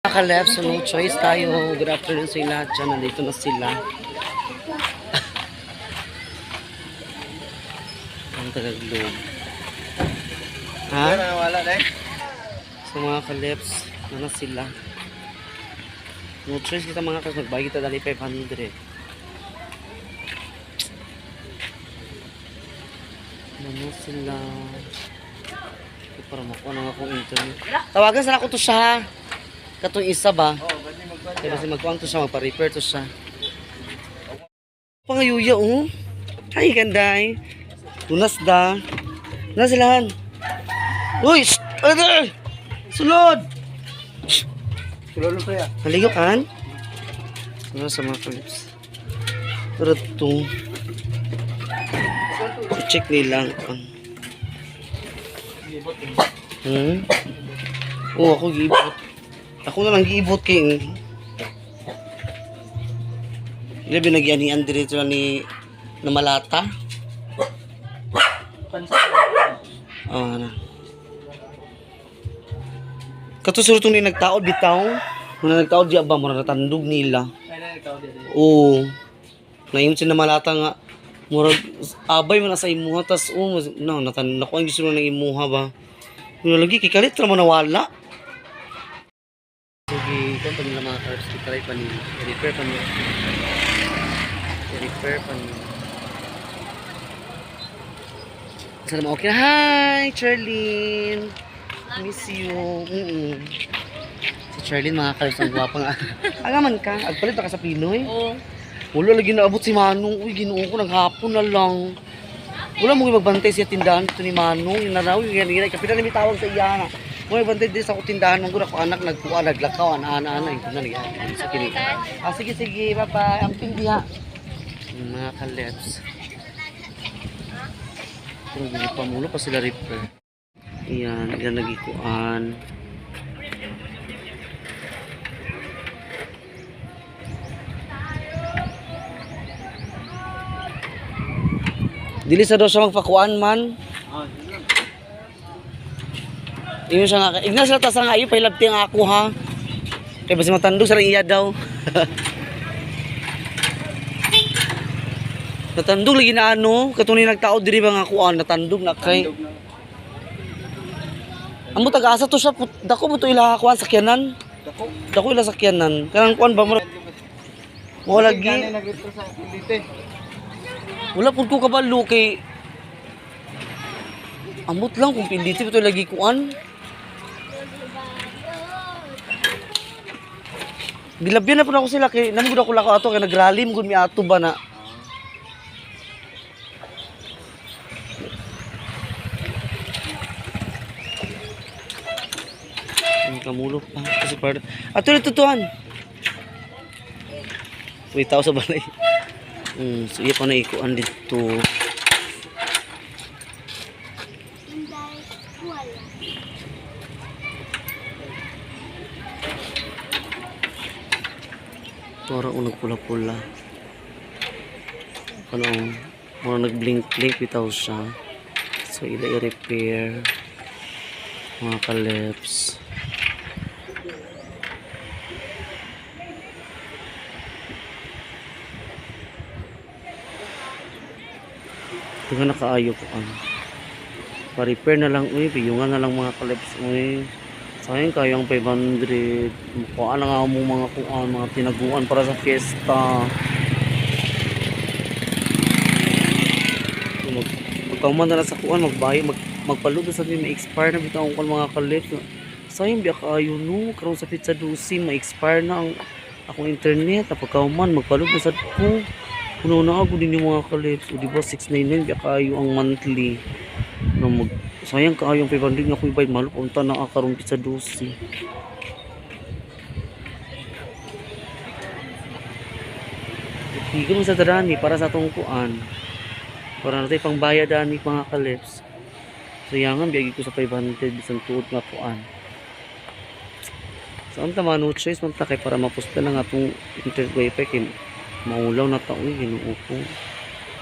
Kalep, so no choice tayo. Good afternoon sa lahat dyan. Nandito na sila. Ang Tagalog. Ha? So mga kaleps, na sila. No choice kita mga kaleps. Magbayad kita dali 500. Ano sila? Para makuha na akong internet. Tawagan sana ako to siya. Katong isa ba? Kaya kasi magkuhan to siya, magpa-repair to siya. Pangayuya, oh. Ay, ganday. Tunas da. Na silahan. Uy! Ano? Sulod! Sulod na ya. Naligo kan? Ano sa mga clips? Pero ito. Check nila. Oo, ako gibot. Ako na lang giibot kay Ile binagyan diretso lang ni na malata. Oh, na. Kato surutong ni nagtaod bitaw. Kung nagtaod di ba mo natandog nila. Oo. Nayon si na malata nga murag abay man sa imuha tas no natan nako ang gusto na imuha ba. Kuno lagi kay kalit ra mo nawala. Sige, kung pag nila mga carbs, i-try pa nila. I-repair pa nila. I-repair pa nila. Sana okay na. Hi, Charlene. Miss you. Si Charlene, mga carbs, ang guwapa nga. Agaman ka. Agpalit na ka sa Pinoy. Oo. Wala lagi naabot si Manong. Uy, ginuo ko. Naghapon na lang. Wala mo magbantay siya tindahan ito ni Manong. Yung naraw, yung kapitan na may tawag sa iya na. Mo bantay din sa tindahan mong ako anak nagkuha naglakaw ana ito na niya. Sa kini. Sige, bye-bye. Ang pindiha. Mga kaleps. Pero hindi pa mulo pa sila repair. Iyan nagikuan. Dili sa daw siya magpakuan man. Ingon siya nga, ignas sila ta sa nga iyo, pailabti nga ako ha. Kaya basi matandog sa iya daw. Natandog lagi na ano, katong nagtaod diri ba nga kuan, natandog na kay. Amo taga-asa to siya, dako mo to ila kuan sakyanan. Dako ila sakyanan. Kanang kuan ba mo? Mo lagi. Wala pud ko kabalo kay amot lang kung pinditi pa to lagi kuan. Gilabyan na po ako sila kay namugod ako lako ato kay nagralim gud mi ato ba na. Ang kamulok pa kasi par. Ato na tutuan. Wait tao sa balay. So iya pa na ikuan dito. Tora nagpula-pula. Ano, mura nag-blink-blink bitaw siya. So ila i-repair mga kaleps. Ito nga nakaayo ko pa-repair na lang piyungan na lang mga kaleps sayang kayo ang 500 mukhaan na nga mo mga kuan mga tinaguan para sa fiesta magkauman na lang sa kuan magpaludo sa ma-expire na bitaw ang mga kaleps sayang biya kayo no karon sa pizza dosi ma-expire na ang akong internet pagkauman magpaludo sa ko kuno na ako din yung mga kaleps o diba 699 biya kayo ang monthly no sayang kaayong 500 nga kuy bayad malo punta na karon pizza dosi. Higom sa darani para sa atong kuan. Para natin pang bayad ani mga kaleps. Sayangan biyagi ko sa 500 bisan tuod nga kuan. Saan ta man no choice man ta kay para mapusta lang atong internet wifi kay maulaw na ta Ginoo ko.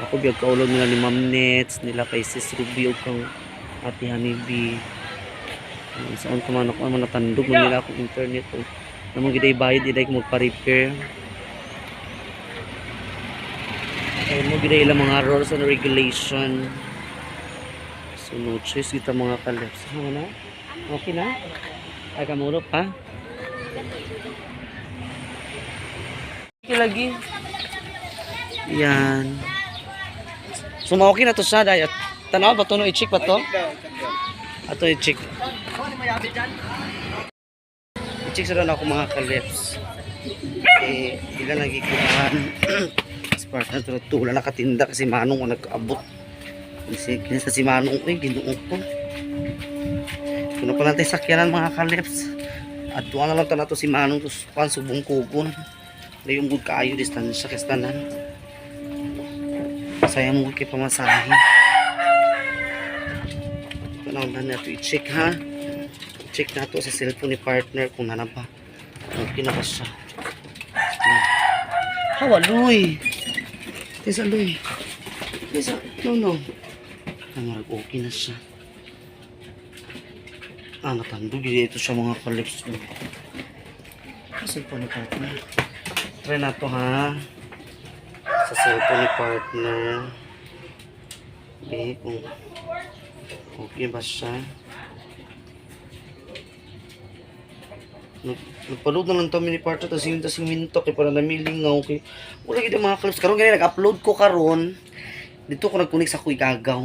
Ako biyag kaulaw nila ni Ma'am Nets nila kay Sis Ruby og kang Ate Honeybee. Saan ko man ako natandog nila akong internet. Namang giday bayad iday ko magpa-repair. Ay mo giday ilang mga rules and regulation. So no choice kita mga kalips. Ano na? Okay na? Ay kamulot pa? Okay lagi. Yan. So okay na to siya dahil tanaw ba to no i-check pa to? Ato i-check. I-check sa rin ako mga kalips. Eh, ilan nagikuhan. Spark na ito. Wala nakatinda kasi manong ang nag-abot. Kinasa si manong ko eh. Ginuong ko. Kung pa natin sakyanan mga kalips. At tuwa na lang ito na si manong. Tapos pan subong kugon. Na yung good kaayo distansya kastanan. Sayang mo kay pamasahe. Ito na lang natin i-check ha. Check na to sa cellphone ni partner kung nana ba. Okay na ba siya. Hawaloy. Tesa loy. Tesa, no. Namarag okay na siya. Natandog ito siya mga kalips. Cellphone ni partner. Try na to ha. Sa cellphone ni partner. Okay, kung okay ba siya. Nagpaload na lang kami ni partner tapos yung minto kay para namilingaw kay wala gid mga clips karon gani nag-upload ko karon dito ko nagkunik sa kuy gagaw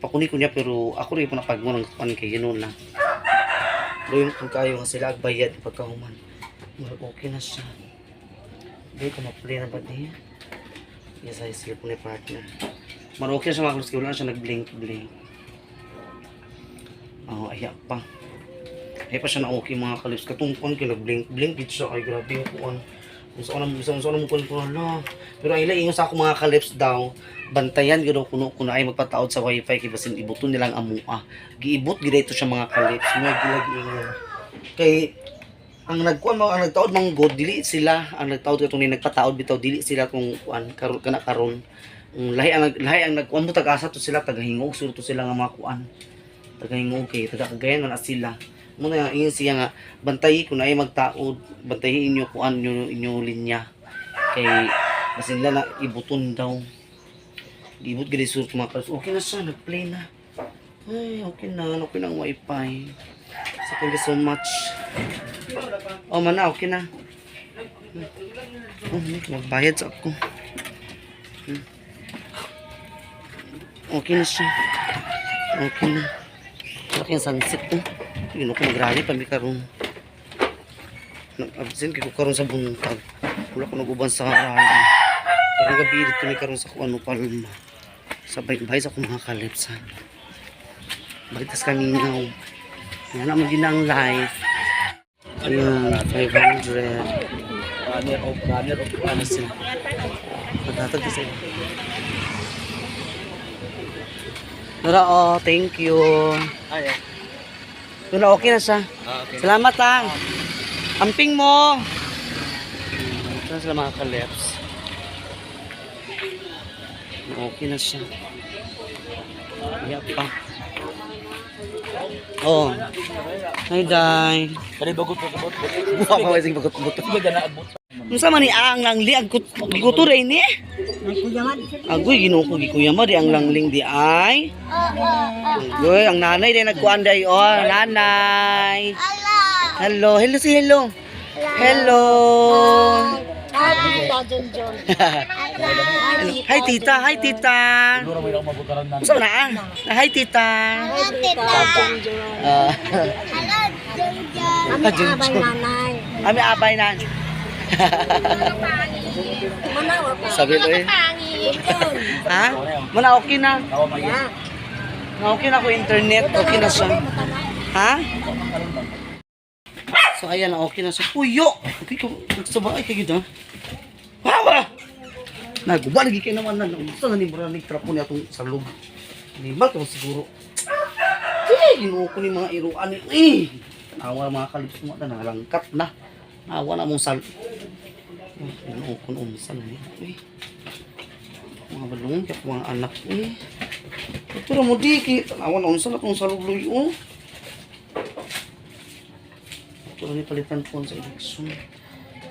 pakuni ko niya pero ako rin po napagmo ng kuan kay ganoon na doon kung kayo nga sila agbayad pagkahuman okay na siya di ko ma-play na ba niya yes I see po ni partner okay siya mga clips kay wala siya nag-blink ayak pa ay pa siya na okay mga kalips katungkon kay nag-blink siya ay grabe yung kuan saan na mo kuan hala pero ay ingon sa ako mga kalips daw bantayan gyud kuno ay magpataod sa wifi kay basin ibuton nilang amua giibot gid ito siya mga kalips mo gilag kay ang nagkuan ang nagtaod mga god dili sila ang nagtaod katong ni nagpataod bitaw dili sila kung kuan karon lahi ang nagkuan mo tag-asa to sila tagahingog suro to sila nga mga kuan tagahingog kay taga-Cagayan man sila muna yung siya nga bantay kung ay magtaod bantayin inyo kuan inyo linya kay kasi nila na ibuton daw ibut gid sur mga kalos okay na siya nag-play na ay okay na ang wifi so thank you so much mana okay na magbayad sa ako okay na siya okay na okay ang sunset yun ako magrali pa mi karon nag-absent ko karon sa buntag wala ko nag-uban sa rally pero gabi dito mi karon sa kuano palma sa bike sa akong mga kalips balitas kaningaw yan naman din ang live ayan 500 runner of ano sila maghatag kasi Nara, thank you. Nara, okay na siya. Okay. Salamat ha. Amping mo. Ito na sila mga kalips. Okay na siya. Iyak pa. Oh. Hi, Day. Kali bagot. Buka pa may bagot. Unsa man ni ang langli gikutur ini? Agoy ginuko gikuyama di ang langling di ay. Agoy ang nanay di nagkuan day nanay. Hello, si hello. Hello. Hi tita. Unsa na? Hi tita. Ami abay nan. Sabi ko ha? Mana okay na? Okay na ko internet. Okay na siya. Ha? So ayan na okay na siya. Puyo! Okay ko. Nagsabay ka gito. Hawa! Naguba lagi kayo naman na. Gusto na ni Buranig trapo niya itong salog. Lima ka siguro. Ginuo ko ni mga iruan. Awa mga kalips mo na nalangkat na. Awa na mong sal. Ginuo sa na mga balong kaya mga anak. Ito mo di. Awa na unsa na itong salugloy. Ito Pero ni palitan po sa eleksyon.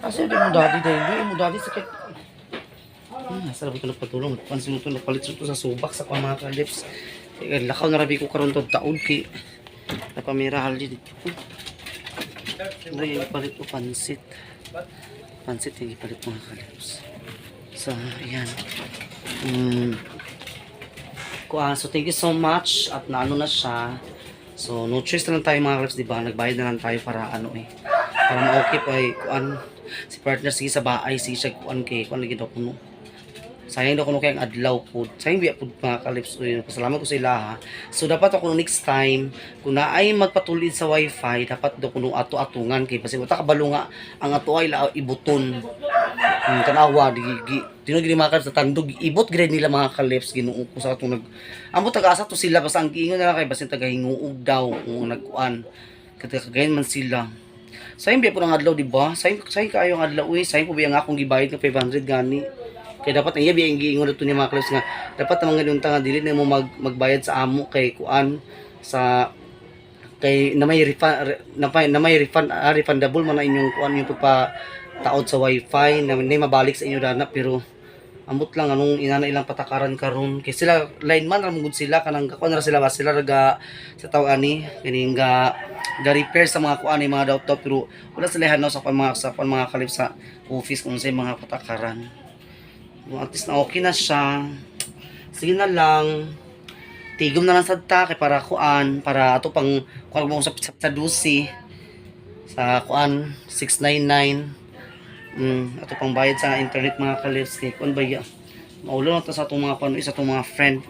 Kasi di mo daddy dahil. Di mo daddy sakit. Sarap ito nagpatulong. Pansin mo ito, nagpalit ito sa subak sa mga kalips. Lakaw na rabi ko karon to taon ki. Napamira haldi dito. Hindi palit ko pansit. Pansit yung ipalit mga kalips. So, ayan. So, thank you so much. At naano na siya. So, no choice na lang tayo mga kalips, diba? Nagbayad na lang tayo para ano eh. Para ma-okay pa eh. Kuan, si partner sige sa bahay, sige siya kuan kay kuan lagi daw kuno. Sayang daw kuno kay ang adlaw pod. Sayang biya pod mga kalips. Pasalamat ko sa ila ha. So dapat ako next time kung naay magpatulid sa wifi, dapat daw kuno ato-atungan kay basi uta kabalo nga ang ato ay ibuton. Tanawa di tinog mga kalips sa tandog ibot grade nila mga kalips Ginoo ko sa atong nag amo taga-asa to sila basta ang giingon nila kay basi taga-hinguog daw kung nagkuan. Kagayan man sila. Sayang biya po ng adlaw, di ba? Sayang kayo ang adlaw, eh. Sayang po biya nga akong gibayad ng 500 gani. Kaya dapat ang iya biya ang giingon ito ni mga kalips nga. Dapat ang mga ganun nga dili na mo magbayad sa amo kay kuan sa kay na may refund refundable man na inyong kuan yung pagpataod sa wifi na may mabalik sa inyo dana pero ambot lang anong inana ilang patakaran karon kay sila lineman ra mungod sila kanang kuan ra sila ba sila raga sa taw ani kining ga repair sa mga kuan ni mga daw pero wala sila hanaw sa mga kalip sa office kung sa mga patakaran. At least na okay na siya. Sige na lang. Tigom na lang sa ta kay para kuan para ato pang kuan mo sa dusi sa kuan 699 ato pang bayad sa internet mga kalips kay kuan ba ya maulo na to sa atong mga kuan isa atong mga friend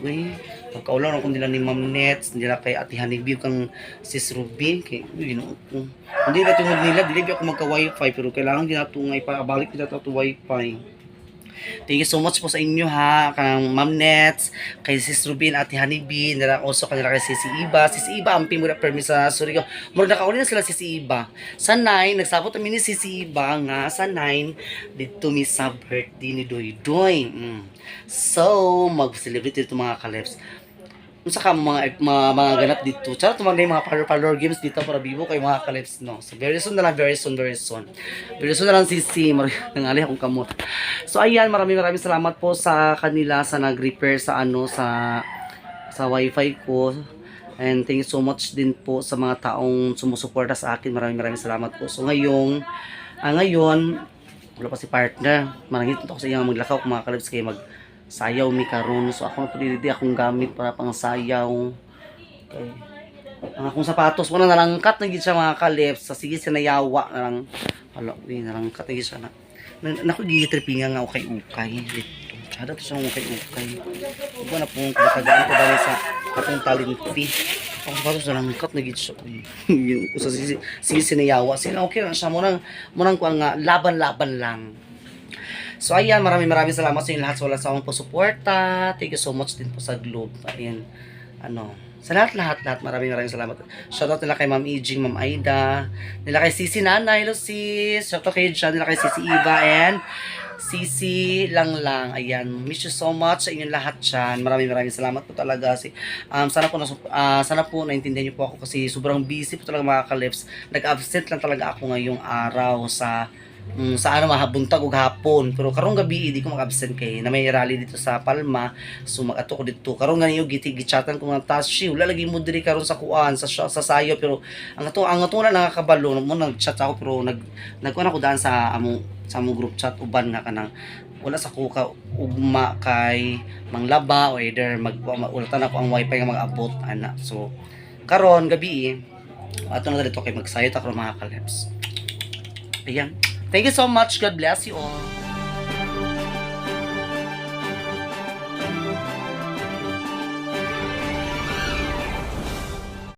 pagkaulo na kun nila ni Ma'am Nets nila kay Ate Hanibib kang Sis Ruby kay Ginoo ko hindi na tungod nila dili ako magka wifi pero kailangan ginatungay para balik kita to wifi. Thank you so much po sa inyo ha, kang Ma'am Nets, kay Sis Rubin, Ate Honeybee, nila also kanila kay Sisi Iba. Sisi Iba, ampi mo na permis sa Surigao. Mura nakauli na sila Sisi Iba. Sa 9, nagsabot kami ni Sisi Iba nga sa 9, dito mi sa birthday ni Doy Doy. So, mag-celebrate dito mga kalips. Unsa ka mga ganap dito. Charot man mga parlor games dito para bibo kay mga kalips no. So very soon na lang, very soon. Very soon na lang sisi nangali akong kamot. So ayan, maraming salamat po sa kanila sa nag-repair sa sa wifi ko. And thank you so much din po sa mga taong sumusuporta sa akin. Maraming salamat po. So ngayon wala pa si partner. Marangit ako sa iyang maglakaw kung mga kalips kay sayaw mi karon so ako na po dili akong gamit para pang sayaw okay. Ang akong sapatos mo na nalangkat na gid siya mga kalips sa sige sinayawa na lang hala nalangkat na gid siya na naku gitripinga nga ukay dito sada to siyang ukay uba na pong katagaan ko dali sa atong talinti ang sapatos nalangkat na gid siya yung sa sige sinayawa sila okay lang siya mo nang kuan nga laban lang. So ayan, maraming salamat sa inyo lahat sa wala sa akong suporta. Thank you so much din po sa Globe. Ayan, sa lahat, maraming salamat. Shoutout nila kay Ma'am Ijing, Ma'am Aida, nila kay Sisi Nana, hello sis. Shoutout kay John, nila kay Sisi Eva, and Sisi lang. Ayan, miss you so much sa inyong lahat dyan. Maraming salamat po talaga. Sana po naintindihan niyo po ako kasi sobrang busy po talaga mga kalips. Nag-absent lang talaga ako ngayong araw sa mahabuntag ug hapon pero karong gabi di ko mag-absent kay na may rally dito sa Palma so mag-ato ko dito karon ganiyo gichatan ko nga tashi wala lagi mo diri karon sa kuan sa sayo pero ang ato na nakakabalo mo nag-chat ako pero nagkuan ako daan sa among group chat uban nga kanang wala sa kuka ugma kay manglaba o either ulatan ako ang wifi nga mag-abot ana so karon gabi ato na dito kay magsayot ako mga kalips. Ayan. Thank you so much. God bless you all.